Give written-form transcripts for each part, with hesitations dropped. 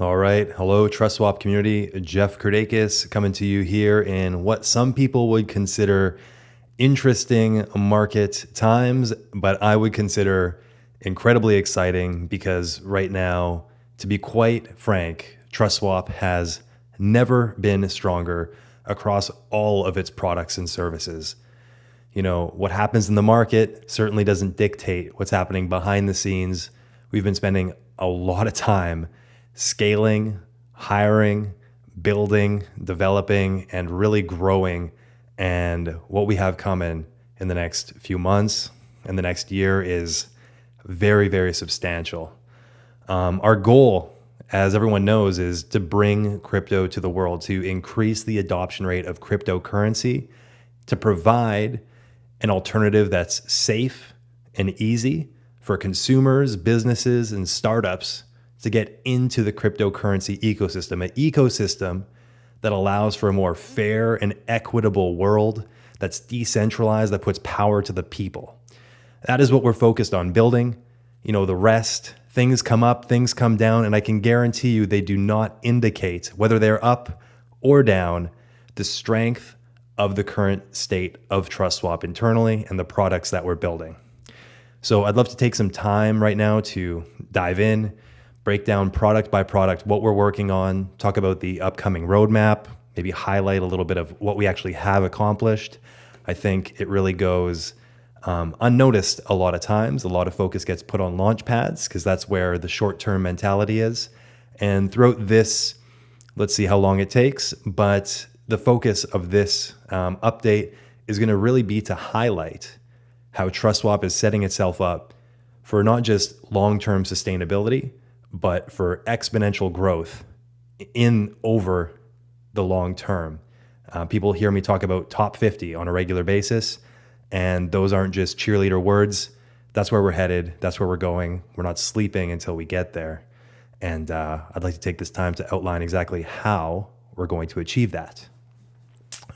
All right. Hello, TrustSwap community. Jeff Kurdakis coming to you here in what some people would consider interesting market times, but I would consider incredibly exciting because right now, to be quite frank, TrustSwap has never been stronger across all of its products and services. You know, what happens in the market certainly doesn't dictate what's happening behind the scenes. We've been spending a lot of time scaling, hiring, building, developing, and really growing. And what we have coming in the next few months and the next year is very, very substantial. Our goal, as everyone knows, is to bring crypto to the world, to increase the adoption rate of cryptocurrency, to provide an alternative that's safe and easy for consumers, businesses, and startups to get into the cryptocurrency ecosystem, an ecosystem that allows for a more fair and equitable world that's decentralized, that puts power to the people. That is what we're focused on building. You know, the rest, things come up, things come down, and I can guarantee you they do not indicate, whether they're up or down, the strength of the current state of TrustSwap internally and the products that we're building. So I'd love to take some time right now to dive in, break down product by product what we're working on, talk about the upcoming roadmap, maybe highlight a little bit of what we actually have accomplished. I think it really goes unnoticed a lot of times. A lot of focus gets put on Launchpads because that's where the short-term mentality is. And throughout this, let's see how long it takes, but the focus of this update is going to really be to highlight how TrustSwap is setting itself up for not just long-term sustainability, but for exponential growth in over the long term. People hear me talk about top 50 on a regular basis, and those aren't just cheerleader words. That's where we're headed. That's where we're going. We're not sleeping until we get there. And I'd like to take this time to outline exactly how we're going to achieve that.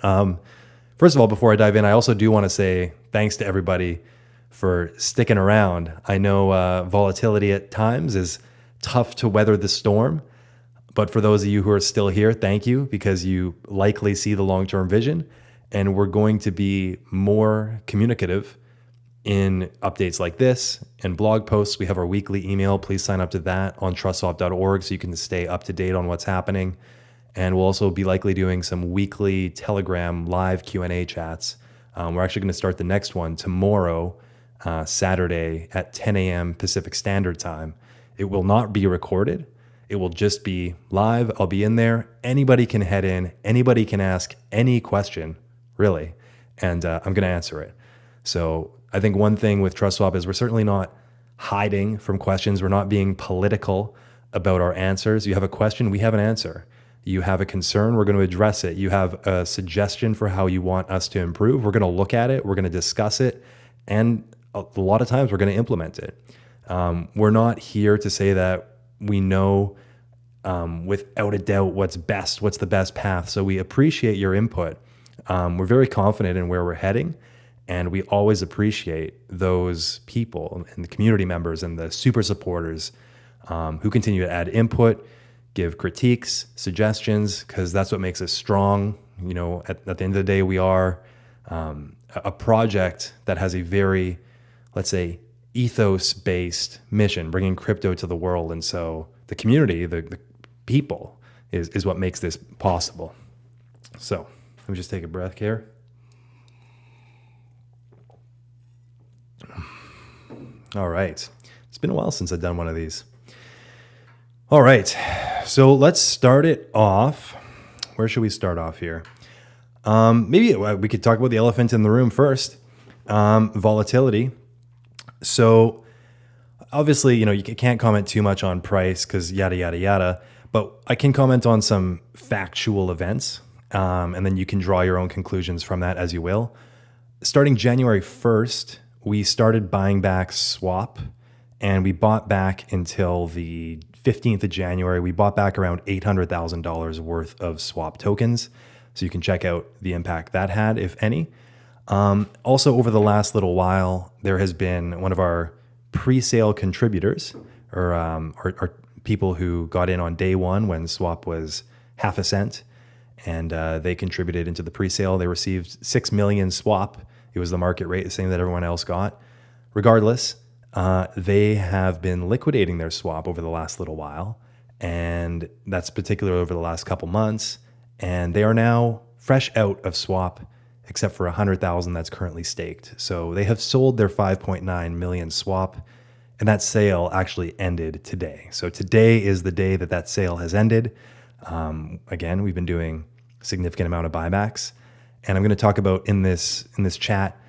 First of all, before I dive in, I also do want to say thanks to everybody for sticking around. I know volatility at times is tough to weather the storm, but for those of you who are still here, thank you, because you likely see the long-term vision, and we're going to be more communicative in updates like this and blog posts. We have our weekly email. Please sign up to that on trustswap.org so you can stay up to date on what's happening. And we'll also be likely doing some weekly Telegram live Q&A chats. We're actually going to start the next one tomorrow, Saturday at 10 a.m. Pacific Standard Time. It will not be recorded. It will just be live. I'll be in there. Anybody can head in. Anybody can ask any question, really, and I'm going to answer it. So I think one thing with TrustSwap is we're certainly not hiding from questions. We're not being political about our answers. You have a question, we have an answer. You have a concern, we're going to address it. You have a suggestion for how you want us to improve, we're going to look at it, we're going to discuss it, and a lot of times we're going to implement it. We're not here to say that we know without a doubt what's best, what's the best path. So we appreciate your input. We're very confident in where we're heading, and we always appreciate those people and the community members and the super supporters who continue to add input, give critiques, suggestions, because that's what makes us strong. You know, at the end of the day, we are a project that has a very, let's say, ethos-based mission, bringing crypto to the world. And so the community, the people, is what makes this possible. So let me just take a breath here. All right. It's been a while since I've done one of these. All right. So let's start it off. Where should we start off here? Maybe we could talk about the elephant in the room first. Volatility. So obviously, you know, you can't comment too much on price because yada, yada, yada, but I can comment on some factual events, and then you can draw your own conclusions from that as you will. Starting January 1st, we started buying back Swap, and we bought back until the 15th of January. We bought back around $800,000 worth of Swap tokens. So you can check out the impact that had, if any. Also, over the last little while, there has been one of our pre-sale contributors, or people who got in on day one when swap was half a cent, and they contributed into the pre-sale. They received 6 million swap. It was the market rate, the same that everyone else got. Regardless, they have been liquidating their swap over the last little while, and that's particularly over the last couple months. And they are now fresh out of swap, except for 100,000 that's currently staked. So they have sold their 5.9 million swap, and that sale actually ended today. So today is the day that that sale has ended. Again, we've been doing a significant amount of buybacks, and I'm going to talk about in this chat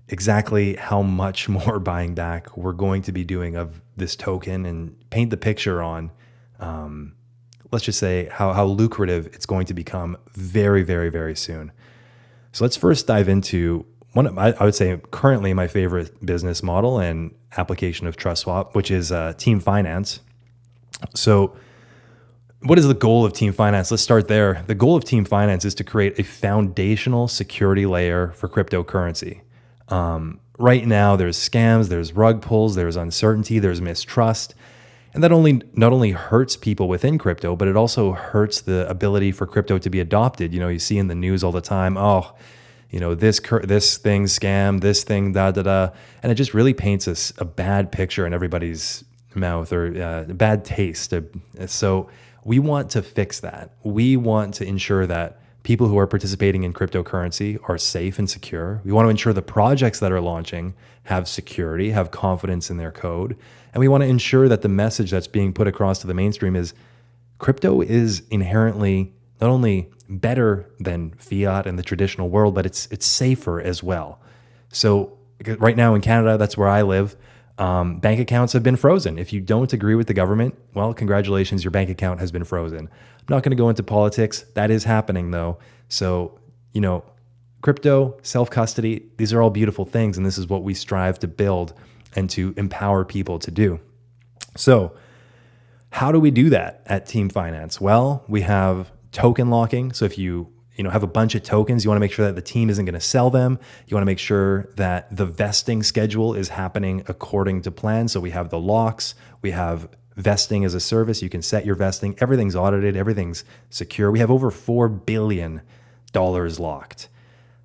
exactly how much more buying back we're going to be doing of this token, and paint the picture on, let's just say how lucrative it's going to become very, very, very soon. So let's first dive into one of I would say currently my favorite business model and application of TrustSwap, which is team finance. So what is the goal of team finance? Let's start there. The goal of team finance is to create a foundational security layer for cryptocurrency. Right now, there's scams, there's rug pulls, there's uncertainty, there's mistrust. And that not only hurts people within crypto, but it also hurts the ability for crypto to be adopted. You see in the news all the time, this thing scam, this thing and it just really paints a bad picture in everybody's mouth, or a bad taste. So we want to fix that. We want to ensure that people who are participating in cryptocurrency are safe and secure. We want to ensure the projects that are launching have security, have confidence in their code. And we want to ensure that the message that's being put across to the mainstream is crypto is inherently not only better than fiat in the traditional world, but it's safer as well. So right now in Canada, that's where I live, bank accounts have been frozen. If you don't agree with the government, well, congratulations, your bank account has been frozen. I'm not going to go into politics. That is happening though. So, crypto, self-custody, these are all beautiful things. And this is what we strive to build and to empower people to do. So how do we do that at Team Finance? Well, we have token locking. So if you have a bunch of tokens, you want to make sure that the team isn't going to sell them. You want to make sure that the vesting schedule is happening according to plan. So we have the locks, we have vesting as a service. You can set your vesting. Everything's audited. Everything's secure. We have over $4 billion locked.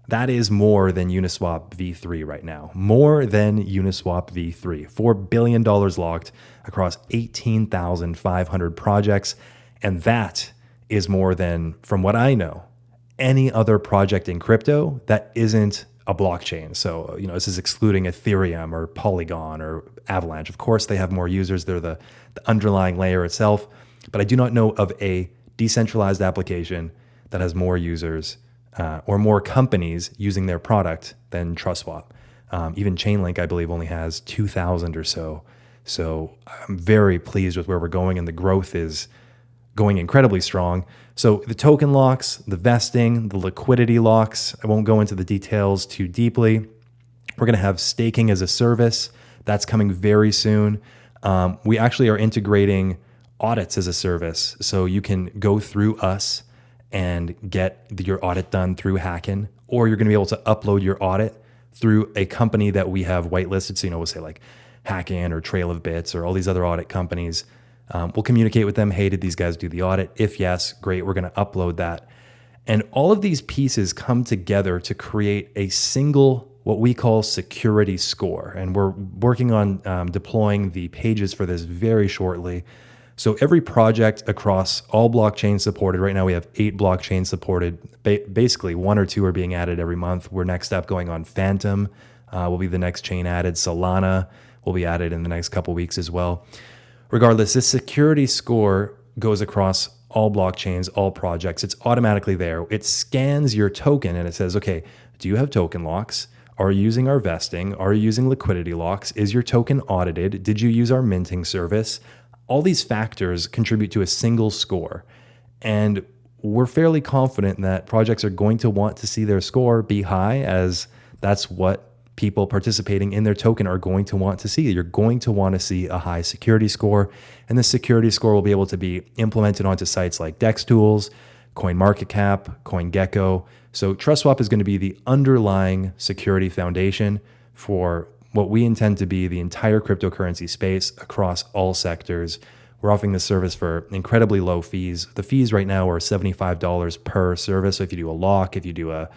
That is more than Uniswap V3 right now. More than Uniswap V3. $4 billion locked across 18,500 projects. And that is more than, from what I know, any other project in crypto that isn't a blockchain. So, this is excluding Ethereum or Polygon or Avalanche. Of course, they have more users. They're the underlying layer itself. But I do not know of a decentralized application that has more users or more companies using their product than TrustSwap. Even Chainlink, I believe, only has 2,000 or so. So I'm very pleased with where we're going, and the growth is going incredibly strong. So the token locks, the vesting, the liquidity locks, I won't go into the details too deeply. We're going to have staking as a service. That's coming very soon. We actually are integrating audits as a service. So you can go through us and get your audit done through Hacken, or you're going to be able to upload your audit through a company that we have whitelisted. So, we'll say like Hacken or Trail of Bits or all these other audit companies. We'll communicate with them. Hey, did these guys do the audit? If yes, great. We're going to upload that. And all of these pieces come together to create a single, what we call security score. And we're working on deploying the pages for this very shortly. So every project across all blockchains supported, right now we have 8 blockchains supported. Basically 1 or 2 are being added every month. We're next up going on Phantom, will be the next chain added. Solana will be added in the next couple weeks as well. Regardless, this security score goes across all blockchains, all projects. It's automatically there. It scans your token and it says, okay, do you have token locks? Are you using our vesting? Are you using liquidity locks? Is your token audited? Did you use our minting service? All these factors contribute to a single score. And we're fairly confident that projects are going to want to see their score be high, as that's what people participating in their token are going to want to see. You're going to want to see a high security score. And this security score will be able to be implemented onto sites like DEX Tools, CoinMarketCap, CoinGecko. So TrustSwap is going to be the underlying security foundation for what we intend to be the entire cryptocurrency space across all sectors. We're offering this service for incredibly low fees. The fees right now are $75 per service. So if you do a lock, if you do a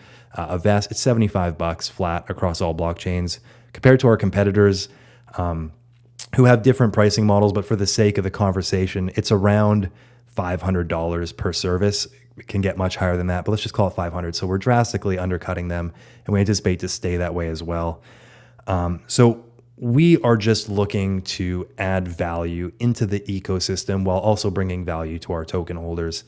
vest, it's $75 flat across all blockchains. Compared to our competitors who have different pricing models, but for the sake of the conversation, it's around $500 per service. It can get much higher than that, but let's just call it 500. So we're drastically undercutting them, and we anticipate to stay that way as well. So we are just looking to add value into the ecosystem while also bringing value to our token holders.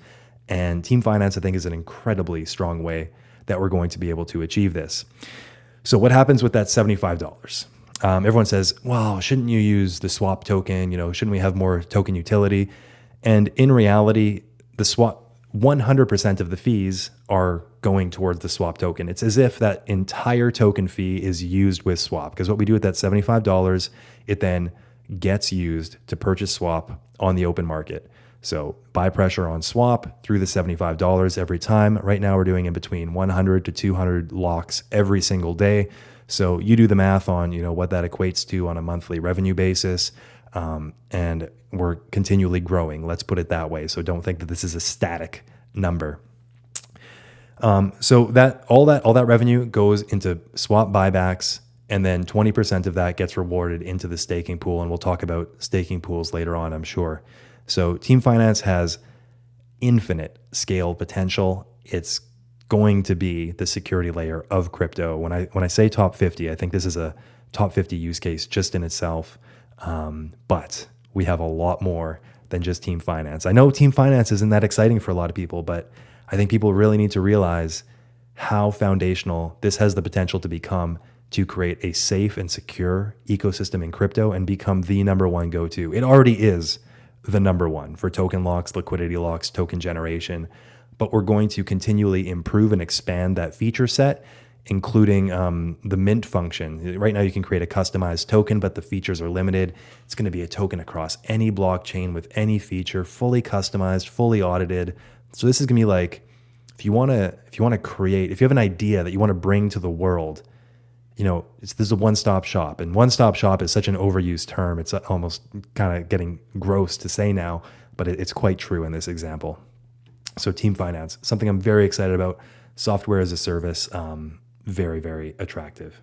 And Team Finance, I think, is an incredibly strong way that we're going to be able to achieve this. So what happens with that $75? Everyone says, well, shouldn't you use the swap token? Shouldn't we have more token utility? And in reality, the swap, 100% of the fees are going towards the swap token. It's as if that entire token fee is used with swap, because what we do with that $75, it then gets used to purchase swap on the open market. So buy pressure on swap through the $75 every time. Right now we're doing in between 100 to 200 locks every single day. So you do the math on what that equates to on a monthly revenue basis. And we're continually growing. Let's put it that way. So don't think that this is a static number. So that all that revenue goes into swap buybacks, and then 20% of that gets rewarded into the staking pool. And we'll talk about staking pools later on, I'm sure. So Team Finance has infinite scale potential. It's going to be the security layer of crypto. When I say top 50, I think this is a top 50 use case just in itself. But we have a lot more than just Team Finance. I know Team Finance isn't that exciting for a lot of people, but I think people really need to realize how foundational this has the potential to become to create a safe and secure ecosystem in crypto and become the number one go-to. It already is the number one for token locks, liquidity locks, token generation, but we're going to continually improve and expand that feature set, including the mint function. Right now you can create a customized token, but the features are limited. It's going to be a token across any blockchain with any feature, fully customized, fully audited. So this is going to be like, if you want to create, if you have an idea that you want to bring to the world, this is a one-stop shop. And one-stop shop is such an overused term. It's almost kind of getting gross to say now, but it's quite true in this example. So Team Finance, something I'm very excited about. Software as a service, very, very attractive.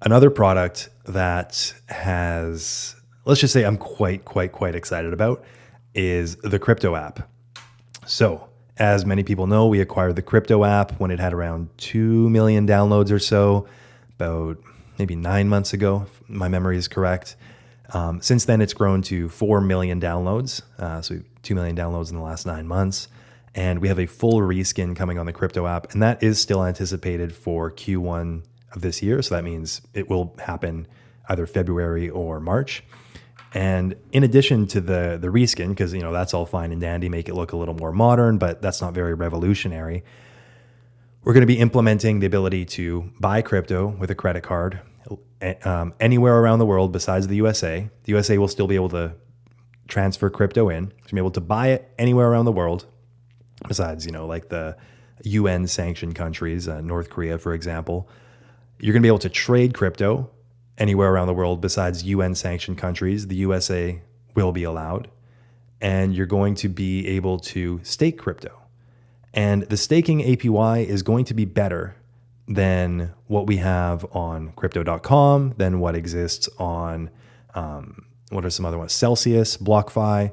Another product that has, let's just say I'm quite excited about is the crypto app. So as many people know, we acquired the crypto app when it had around 2 million downloads or so, about maybe 9 months ago, if my memory is correct. Since then, it's grown to 4 million downloads. So 2 million downloads in the last 9 months. And we have a full reskin coming on the crypto app. And that is still anticipated for Q1 of this year. So that means it will happen either February or March. And in addition to the reskin, because that's all fine and dandy, make it look a little more modern, but that's not very revolutionary. We're going to be implementing the ability to buy crypto with a credit card anywhere around the world besides the USA. The USA will still be able to transfer crypto in. So you'll be able to buy it anywhere around the world besides, like the UN sanctioned countries, North Korea, for example. You're going to be able to trade crypto anywhere around the world besides UN sanctioned countries. The USA will be allowed. And you're going to be able to stake crypto. And the staking APY is going to be better than what we have on crypto.com, than what exists on, what are some other ones? Celsius, BlockFi.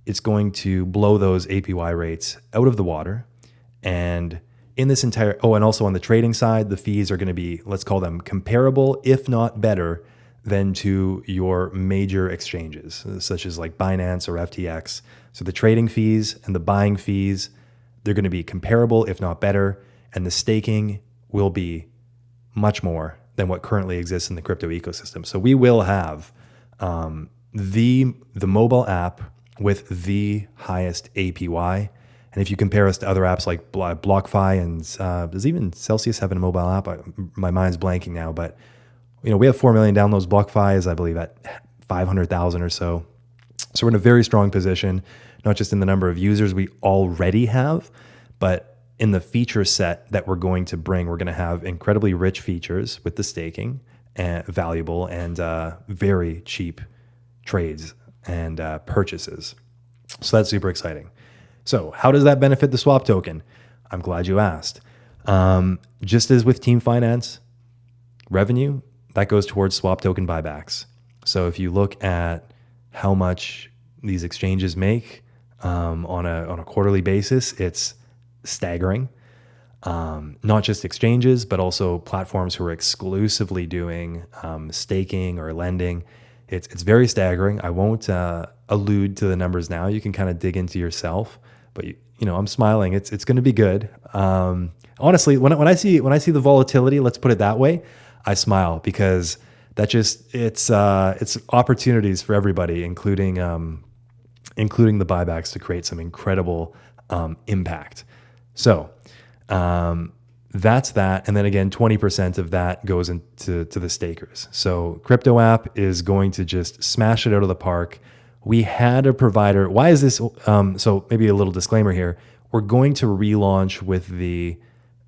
It's going to blow those APY rates out of the water. And in this entire, and also on the trading side, the fees are going to be, let's call them comparable, if not better, than to your major exchanges, such as like Binance or FTX. So the trading fees and the buying fees, they're going to be comparable, if not better. And the staking will be much more than what currently exists in the crypto ecosystem. So we will have the mobile app with the highest APY. And if you compare us to other apps like BlockFi and does even Celsius have a mobile app? My mind's blanking now, but we have 4 million downloads. BlockFi is, I believe, at 500,000 or so. So we're in a very strong position, not just in the number of users we already have, but in the feature set that we're going to bring. We're going to have incredibly rich features with the staking, and valuable and very cheap trades and purchases. So that's super exciting. So how does that benefit the swap token? I'm glad you asked. Just as with team finance revenue, that goes towards swap token buybacks. So if you look at how much these exchanges make on a quarterly basis, it's staggering. Not just exchanges, but also platforms who are exclusively doing staking or lending. It's very staggering. I won't allude to the numbers now. You can kind of dig into yourself. But I'm smiling. It's going to be good. Honestly, when I see the volatility, let's put it that way, I smile because that just it's opportunities for everybody, including the buybacks, to create some incredible impact. So that's that. And then again, 20% of that goes into the stakers. So Crypto app is going to just smash it out of the park. We had a provider. Why is this? So maybe a little disclaimer here. We're going to relaunch with the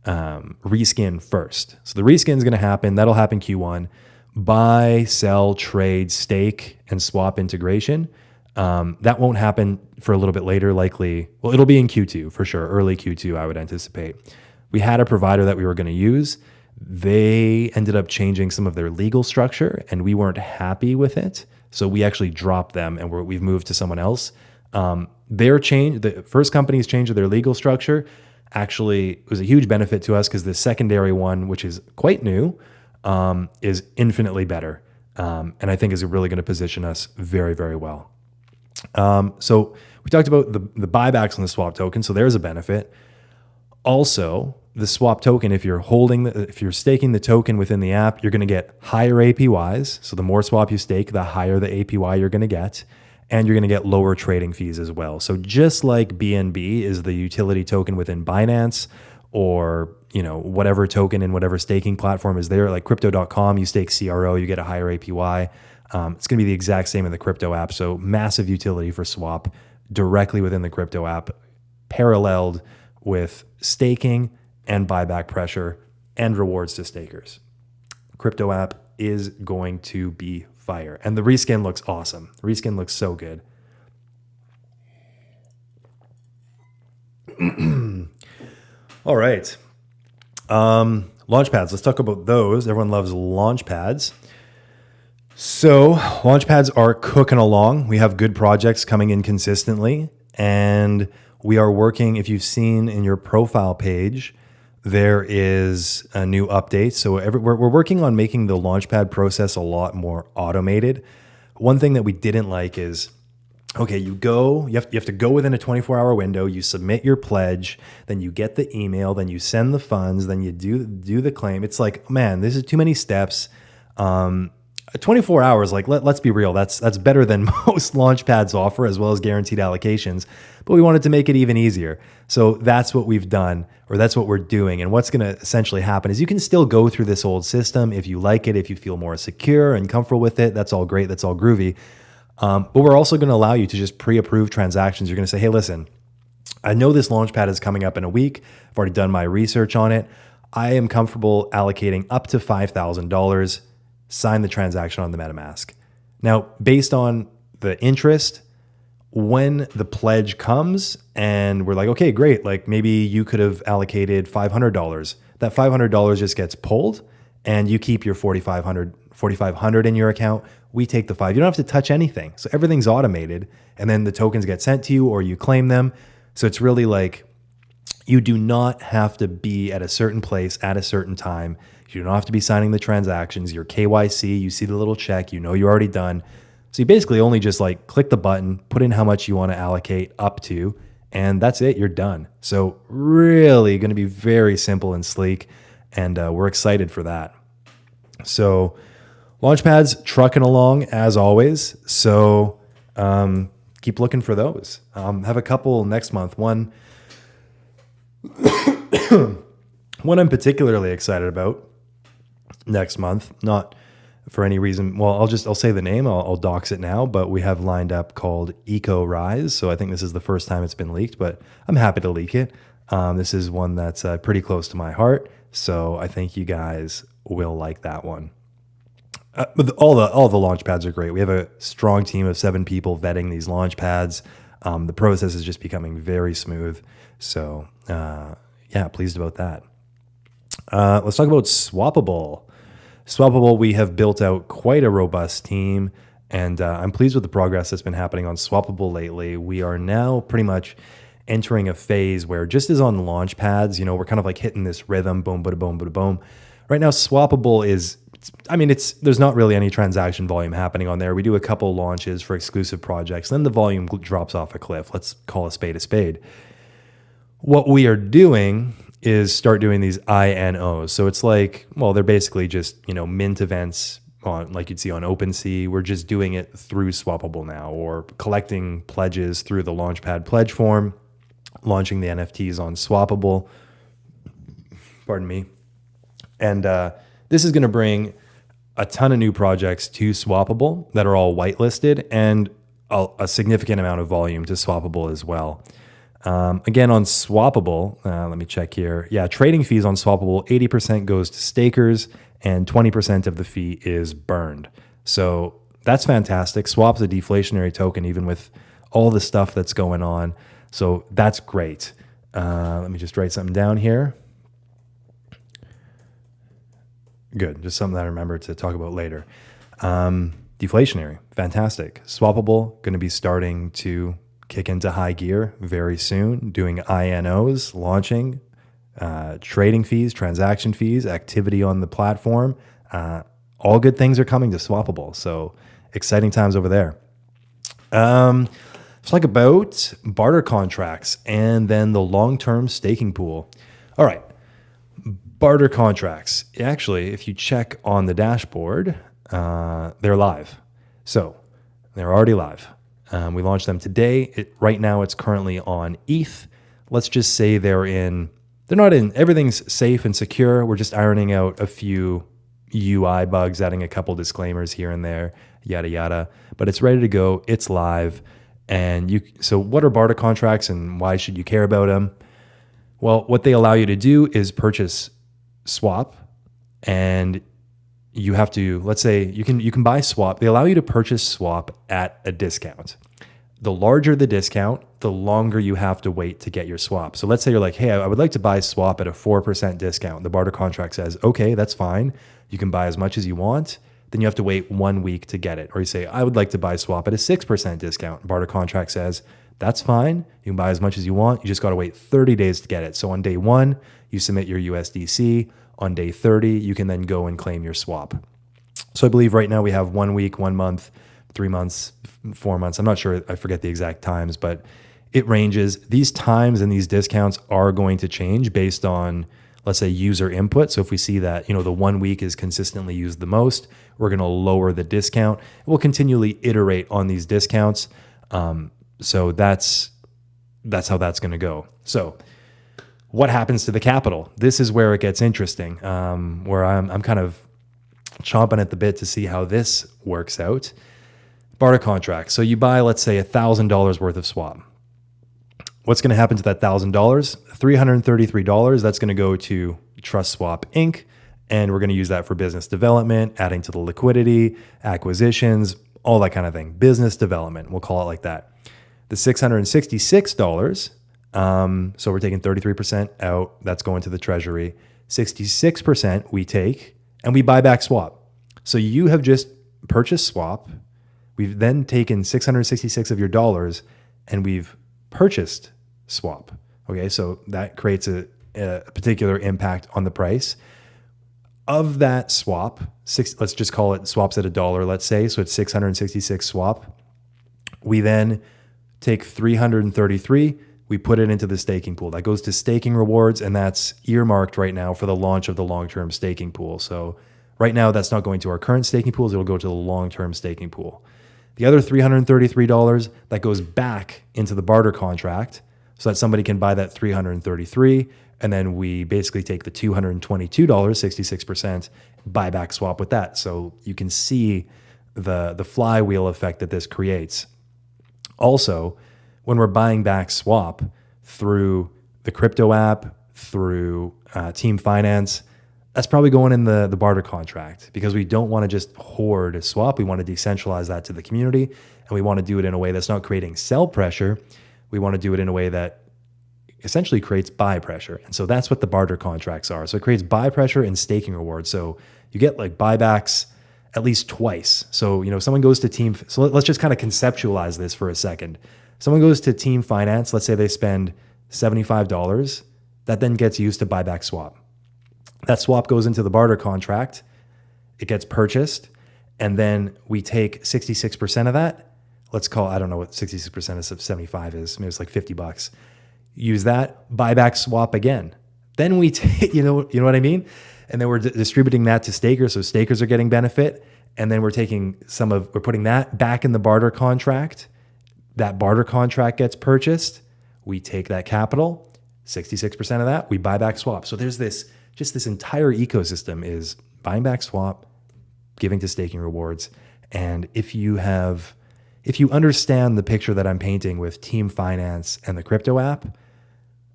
reskin first. So the reskin is going to happen. That'll happen Q1. Buy, sell, trade, stake, and swap integration. That won't happen for a little bit later, likely. Well, it'll be in Q2 for sure. Early Q2, I would anticipate. We had a provider that we were going to use. They ended up changing some of their legal structure, and we weren't happy with it. So we actually dropped them, and we've moved to someone else. The first company's change of their legal structure actually was a huge benefit to us because the secondary one, which is quite new, is infinitely better, and I think is really going to position us very, very well. So we talked about the buybacks on the swap token, so there's a benefit. Also, the swap token, if you're staking the token within the app, you're going to get higher APYs. So the more swap you stake, the higher the APY you're going to get, and you're going to get lower trading fees as well. So just like BNB is the utility token within Binance, or whatever token in whatever staking platform is there, like crypto.com, you stake CRO, you get a higher APY. It's going to be the exact same in the crypto app. So massive utility for swap directly within the crypto app, paralleled with staking and buyback pressure and rewards to stakers. Crypto app is going to be fire. And the reskin looks awesome. The reskin looks so good. All right. Launchpads. Let's talk about those. Everyone loves launchpads. So launchpads are cooking along. We have good projects coming in consistently, and we are working. If you've seen in your profile page, there is a new update. So we're working on making the launchpad process a lot more automated. One thing that we didn't like is, okay, you have to go within a 24-hour window, you submit your pledge, then you get the email, then you send the funds, then you do the claim. It's like, man, this is too many steps. 24 hours, like let's be real, that's better than most launchpads offer, as well as guaranteed allocations, but we wanted to make it even easier. So that's what we've done, or that's what we're doing. And what's going to essentially happen is you can still go through this old system if you like it, if you feel more secure and comfortable with it. That's all great, that's all groovy. But we're also going to allow you to just pre-approve transactions. You're going to say, hey, listen, I know this launchpad is coming up in a week. I've already done my research on it. I am comfortable allocating up to $5,000. Sign the transaction on the MetaMask. Now, based on the interest, when the pledge comes and we're like, okay, great, like maybe you could have allocated $500. That $500 just gets pulled, and you keep your $4,500 in your account. We take the $5. You don't have to touch anything. So everything's automated, and then the tokens get sent to you or you claim them. So it's really like, you do not have to be at a certain place at a certain time. You don't have to be signing the transactions. Your KYC, you see the little check, you're already done. So you basically only just like click the button, put in how much you want to allocate up to, and that's it, you're done. So really going to be very simple and sleek, and we're excited for that. So Launchpads trucking along as always. So keep looking for those. Have a couple next month. One I'm particularly excited about next month, not for any reason. Well, I'll say the name. I'll dox it now, but we have lined up called Eco Rise. So I think this is the first time it's been leaked, but I'm happy to leak it. This is one that's pretty close to my heart. So I think you guys will like that one. But all the launch pads are great. We have a strong team of 7 people vetting these launch pads. The process is just becoming very smooth. So yeah, pleased about that. Let's talk about Swappable. Swappable, we have built out quite a robust team, and I'm pleased with the progress that's been happening on Swappable lately. We are now pretty much entering a phase where, just as on launch pads, we're kind of like hitting this rhythm, boom, bada boom, bada boom. Right now, Swappable there's not really any transaction volume happening on there. We do a couple launches for exclusive projects, then the volume drops off a cliff. Let's call a spade a spade. What we are doing is start doing these INOs. So it's like, well, they're basically just, mint events on, like you'd see on OpenSea. We're just doing it through Swappable now, or collecting pledges through the Launchpad pledge form, launching the NFTs on Swappable. Pardon me. And this is going to bring a ton of new projects to Swappable that are all whitelisted, and a significant amount of volume to Swappable as well. Again, on Swappable, let me check here. Yeah, trading fees on Swappable, 80% goes to stakers and 20% of the fee is burned. So that's fantastic. Swap's a deflationary token, even with all the stuff that's going on. So that's great. Let me just write something down here. Good, just something that I remember to talk about later. Deflationary, fantastic. Swappable, going to be starting to kick into high gear very soon, doing INOs, launching, trading fees, transaction fees, activity on the platform. All good things are coming to Swappable. So exciting times over there. Let's talk about barter contracts and then the long-term staking pool. All right. Barter contracts. Actually, if you check on the dashboard, they're live. So they're already live. We launched them today. Right now, it's currently on ETH. Let's just say they're not in, everything's safe and secure. We're just ironing out a few UI bugs, adding a couple disclaimers here and there, yada, yada. But it's ready to go. It's live. So what are barter contracts and why should you care about them? Well, what they allow you to do is purchase swap, and you have to, let's say you can buy swap. They allow you to purchase swap at a discount. The larger the discount, the longer you have to wait to get your swap. So let's say you're like, hey, I would like to buy swap at a 4% discount. The barter contract says, okay, that's fine. You can buy as much as you want. Then you have to wait 1 week to get it. Or you say, I would like to buy swap at a 6% discount. Barter contract says, that's fine. You can buy as much as you want. You just got to wait 30 days to get it. So on day 1, you submit your USDC. On day 30, you can then go and claim your swap. So I believe right now we have 1 week, 1 month, 3 months, 4 months. I'm not sure. I forget the exact times, but it ranges. These times and these discounts are going to change based on, let's say, user input. So if we see that, the 1 week is consistently used the most, we're going to lower the discount. We'll continually iterate on these discounts. So that's how that's going to go. So what happens to the capital? This is where it gets interesting, where I'm kind of chomping at the bit to see how this works out. Barter contract. So you buy, let's say, $1,000 worth of swap. What's going to happen to that $1,000? $333, that's going to go to TrustSwap Inc., and we're going to use that for business development, adding to the liquidity, acquisitions, all that kind of thing. Business development, we'll call it like that. The $666, so we're taking 33% out. That's going to the treasury. 66% we take, and we buy back swap. So you have just purchased swap. We've then taken 666 of your dollars, and we've purchased swap. Okay, so that creates a particular impact on the price of that swap. Let's just call it swaps at $1, let's say. So it's 666 swap. We then take 333. We put it into the staking pool. That goes to staking rewards, and that's earmarked right now for the launch of the long-term staking pool. So right now, that's not going to our current staking pools. It'll go to the long-term staking pool. The other $333, that goes back into the barter contract so that somebody can buy that $333, and then we basically take the $222, 66%, buyback swap with that. So you can see the flywheel effect that this creates. Also, when we're buying back swap through the crypto app, through Team Finance, that's probably going in the barter contract, because we don't want to just hoard a swap. We want to decentralize that to the community, and we want to do it in a way that's not creating sell pressure. We want to do it in a way that essentially creates buy pressure. And so that's what the barter contracts are. So it creates buy pressure and staking rewards. So you get like buybacks at least twice. So, someone goes to team. So let's just kind of conceptualize this for a second. Someone goes to team finance. Let's say they spend $75. That then gets used to buyback swap. That swap goes into the barter contract. It gets purchased. And then we take 66% of that. Let's call, I don't know what 66% of 75 is. Maybe it's like $50. Use that, buyback swap again. Then we take, you know what I mean? And then we're distributing that to stakers. So stakers are getting benefit. And then we're putting that back in the barter contract. That barter contract gets purchased. We take that capital, 66% of that, we buy back swap. So there's this entire ecosystem is buying back swap, giving to staking rewards. And if you understand the picture that I'm painting with team finance and the crypto app,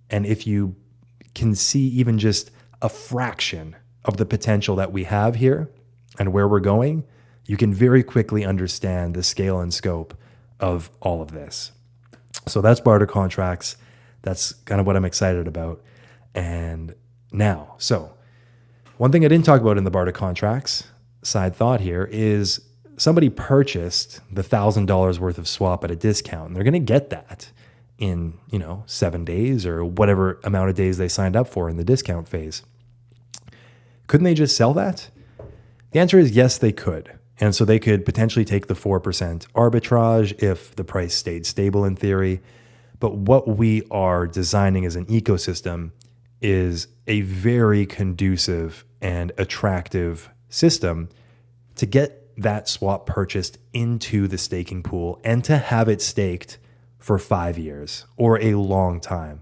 and if you can see even just a fraction of the potential that we have here and where we're going, you can very quickly understand the scale and scope of all of this. So that's barter contracts. That's kind of what I'm excited about. And now, so one thing I didn't talk about in the barter contracts, side thought here, is somebody purchased the $1,000 worth of swap at a discount, and they're going to get that in 7 days or whatever amount of days they signed up for in the discount phase. Couldn't they just sell that? The answer is yes, they could. And so they could potentially take the 4% arbitrage if the price stayed stable in theory. But what we are designing as an ecosystem is a very conducive and attractive system to get that swap purchased into the staking pool and to have it staked for 5 years or a long time.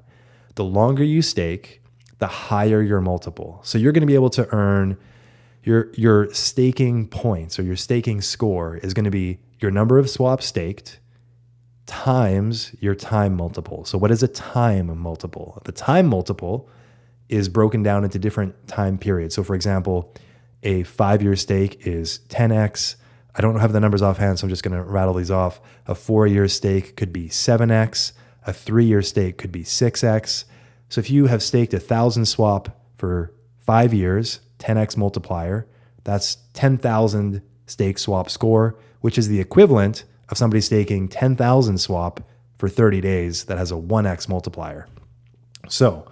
The longer you stake, the higher your multiple. So you're going to be able to earn your staking points, or your staking score is going to be your number of swaps staked times your time multiple. So what is a time multiple? The time multiple is broken down into different time periods. So for example, a 5-year stake is 10x. I don't have the numbers offhand, so I'm just going to rattle these off. A 4-year stake could be 7x. A 3-year stake could be 6x. So if you have staked 1,000 swap for 5 years, 10x multiplier, that's 10,000 stake swap score, which is the equivalent of somebody staking 10,000 swap for 30 days that has a 1x multiplier. So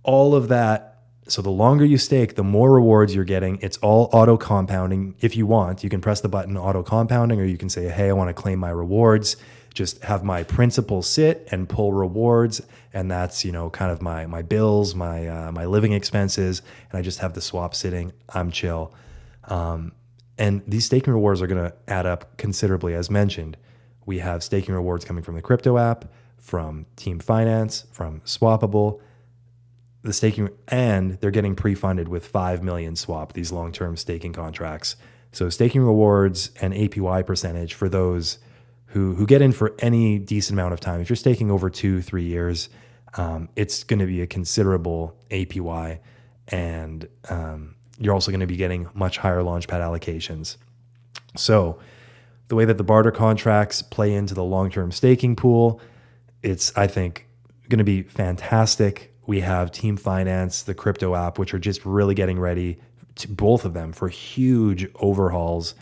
all of that, so the longer you stake, the more rewards you're getting. It's all auto compounding. If you want, you can press the button auto compounding, or you can say, hey, I want to claim my rewards. Just have my principal sit and pull rewards, and that's kind of my bills, my living expenses, and I just have the swap sitting. I'm chill, and these staking rewards are going to add up considerably. As mentioned, we have staking rewards coming from the crypto app, from Team Finance, from Swappable. The staking, and they're getting pre-funded with 5 million swap, these long-term staking contracts. So staking rewards and APY percentage for those who get in for any decent amount of time. If you're staking over 2-3 years, it's going to be a considerable APY, and you're also going to be getting much higher launchpad allocations. So the way that the barter contracts play into the long-term staking pool, it's, I think, going to be fantastic. We have Team Finance, the crypto app, which are just really getting ready, to both of them, for huge overhauls.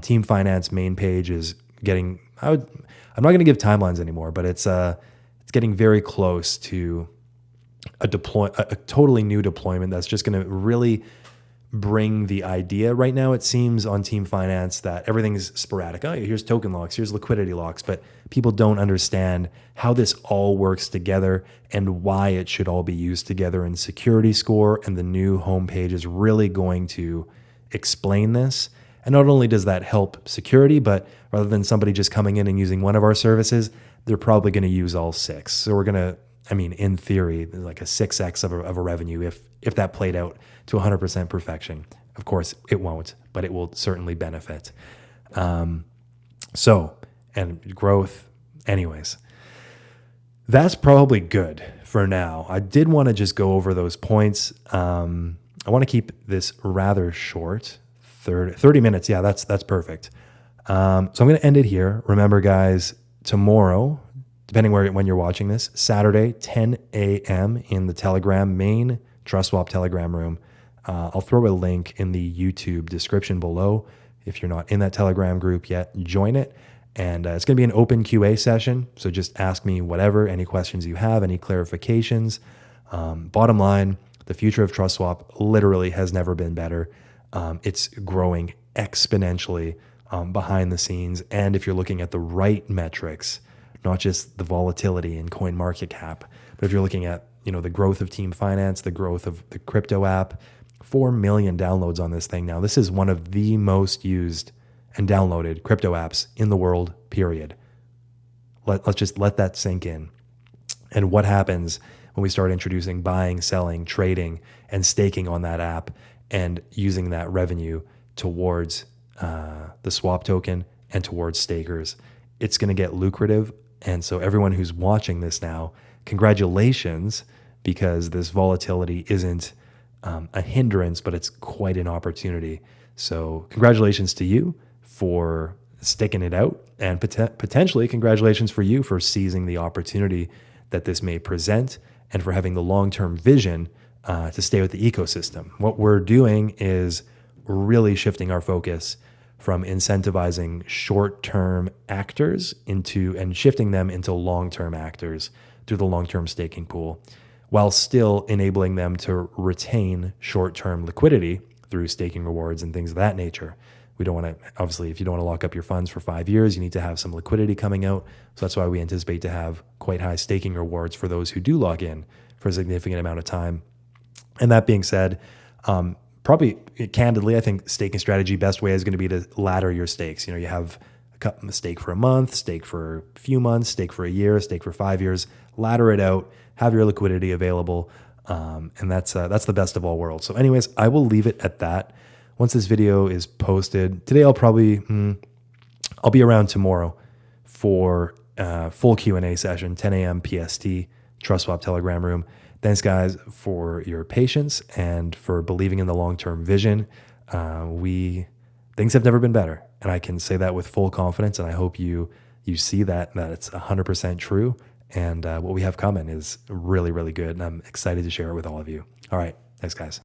Team Finance main page is getting, I'm not going to give timelines anymore, but it's getting very close to a totally new deployment that's just going to really bring the idea. Right now, it seems on Team Finance that everything's sporadic. Oh, here's token locks, here's liquidity locks, but people don't understand how this all works together and why it should all be used together. And Security Score and the new homepage is really going to explain this. And not only does that help security, but rather than somebody just coming in and using one of our services, they're probably going to use all 6. So we're going to, in theory, like a 6x of a revenue if that played out to 100% perfection. Of course, it won't, but it will certainly benefit. And growth. Anyways, that's probably good for now. I did want to just go over those points. I want to keep this rather short, 30 minutes. Yeah, that's perfect. So I'm going to end it here. Remember, guys, tomorrow, depending when you're watching this, Saturday, 10 a.m. in the Telegram main TrustSwap Telegram room. I'll throw a link in the YouTube description below. If you're not in that Telegram group yet, join it. And it's going to be an open QA session. So just ask me whatever, any questions you have, any clarifications. Bottom line, the future of TrustSwap literally has never been better. It's growing exponentially behind the scenes. And if you're looking at the right metrics, not just the volatility in coin market cap, but if you're looking at the growth of Team Finance, the growth of the crypto app, 4 million downloads on this thing now. This is one of the most used and downloaded crypto apps in the world, period. Let's just let that sink in. And what happens when we start introducing buying, selling, trading, and staking on that app and using that revenue towards the swap token and towards stakers? It's going to get lucrative. And so everyone who's watching this now, congratulations, because this volatility isn't a hindrance, but it's quite an opportunity. So congratulations to you for sticking it out, and potentially congratulations for you for seizing the opportunity that this may present and for having the long-term vision to stay with the ecosystem. What we're doing is really shifting our focus from incentivizing short-term actors and shifting them into long-term actors through the long-term staking pool, while still enabling them to retain short-term liquidity through staking rewards and things of that nature. We don't want to, obviously, if you don't want to lock up your funds for 5 years, you need to have some liquidity coming out. So that's why we anticipate to have quite high staking rewards for those who do log in for a significant amount of time. And that being said, probably candidly, I think staking strategy best way is going to be to ladder your stakes. You have a stake for a month, stake for a few months, stake for a year, stake for 5 years, ladder it out, have your liquidity available. And that's the best of all worlds. So anyways, I will leave it at that. Once this video is posted, today I'll be around tomorrow for a full Q&A session, 10 a.m. PST, TrustSwap Telegram room. Thanks, guys, for your patience and for believing in the long-term vision. Things have never been better, and I can say that with full confidence, and I hope you see that it's 100% true, and what we have coming is really, really good, and I'm excited to share it with all of you. All right, thanks, guys.